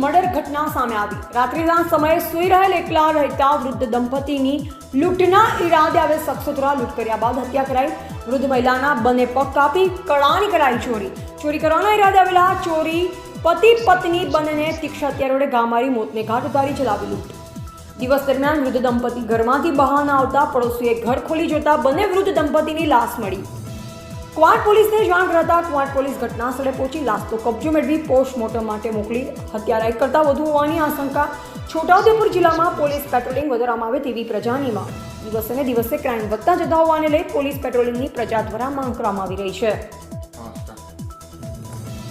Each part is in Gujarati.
મર્ડર ઘટના સામે આવી। રાત્રિના સમયે સૂઈ રહેલ એકલા રહેતા વૃદ્ધ દંપતીની લૂંટના ઈરાદે આવેલ શખ્સો દ્વારા લૂંટ કર્યા બાદ હત્યા કરાઈ। વૃદ્ધ મહિલાના બંને પગ કાપી કળાની કરાઈ ચોરી કરવાના ઈરાદે આવેલા ચોરી પતિ પત્ની બંનેને તીક્ષ્ણ હથિયાર વડે ઘા મારી મોતને ઘાટ ઉતારી ચલાવી લૂંટ। દિવસ દરમિયાન વૃદ્ધ દંપતી ઘરમાંથી બહાર ન આવતા પડોશીએ ઘર ખોલી જોતા બંને વૃદ્ધ દંપતીની લાશ મળી। ક્વાંટ પોલીસને જાણ કરતા ક્વાંટ પોલીસ ઘટના સ્થળે પહોંચી લાશનો કબજો મેળવી પોસ્ટમોર્ટમ માટે મોકલી। હત્યા એક કરતાં વધુ હોવાની આશંકા। છોટાઉદેપુર જિલ્લામાં પોલીસ પેટ્રોલિંગ વધારવામાં આવે તેવી પ્રજાની માંગ। દિવસે ને દિવસે ક્રાઇમ વધતા જતા હોવાને લઈ પોલીસ પેટ્રોલિંગની પ્રજા દ્વારા માંગ કરવામાં આવી રહી છે।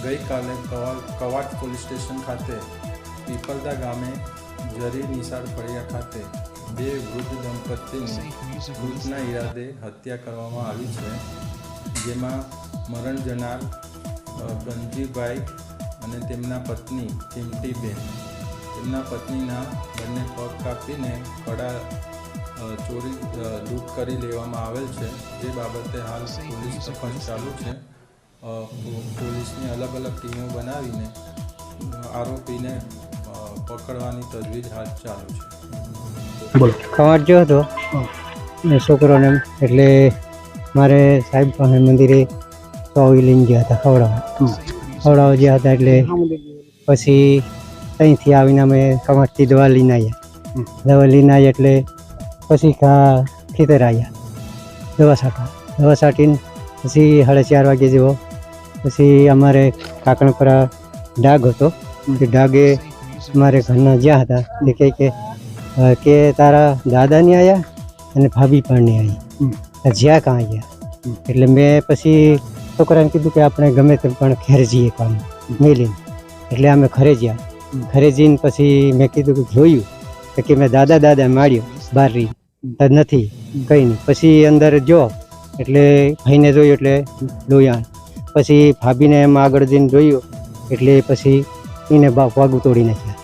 ગઈકાલે કવાટ પોલીસ સ્ટેશન ખાતે પીપલદા ગામે જરી નિશાળ ફળિયા ખાતે બે વૃદ્ધ દંપતીની લૂંટના ઈરાદે હત્યા કરવામાં આવી છે, જેમાં મરણ જનાર ગંજીભાઈ અને તેમના પત્ની ચિમટીબેન, તેમના પત્નીના બંને પગ કાપીને કડા ચોરી લૂંટ કરી લેવામાં આવેલ છે, જે બાબતે હાલ પોલીસ તપાસ ચાલુ છે। પોલીસની અલગ અલગ ટીમો બનાવીને આરોપીને પકડવાની તજવીજ હાથ ચાલુ છે। બોલો ખબર જો હતો છોકરોને એટલે મારે સાહેબ પાસે મંદિરે ચોવી લઈને ગયા હતા ખવડાવવા ગયા હતા, એટલે પછી અહીંથી આવીને અમે કમાટથી દવા લઈને આવ્યા એટલે પછી ખેતર આવ્યા દવા છાંટીને પછી 4:30 વાગે જેવો પછી અમારે કાકણપરા ડાગ હતો, તે ડાગે મારે ઘરના જ્યાં હતા તે કે તારા દાદા નહીં આવ્યા અને ભાભી પણ નહીં આવી, જ્યાં કાં ગયા। એટલે મેં પછી છોકરાને કીધું કે આપણે ગમે તેમ પણ ઘરે જઈએ કામ મેલીને, એટલે અમે ઘરે ગયા। ઘરે જઈને પછી મેં કીધું કે જોયું કે મેં દાદા માર્યો બહાર રહી નથી કંઈ નહીં। પછી અંદર જો એટલે ભાઈને જોયું એટલે લોહીયા, પછી ભાભીને એમ આગળ જઈને જોયું એટલે પછી એને પગ તોડી નાખ્યા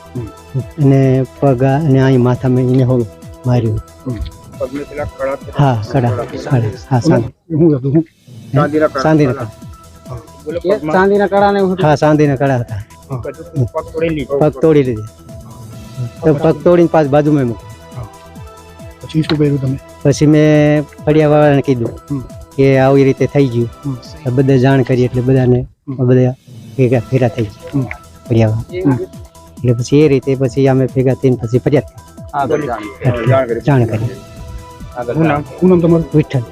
અને પગ અને અહીં માથામાં એને હોવું માર્યું। હા કડા હા ચાંદીના કડા હતા। પગ તોડી લીધા, પગ તોડીને પાછ બાજુમાં મૂક્યું। પછી શું કર્યું તમે? પછી મેં ફળિયાવાળાને કીધું કે આવી રીતે થઈ ગયું, બધા જાણ કરી એટલે બધા ભેગા ફેરા થઈ ગયા ફળિયાવાળા। એટલે પછી એ રીતે પછી અમે ભેગા થઈને પછી ફરિયાદ જાણ કરી। શું નામ તમારું? વિઠ્ઠલ।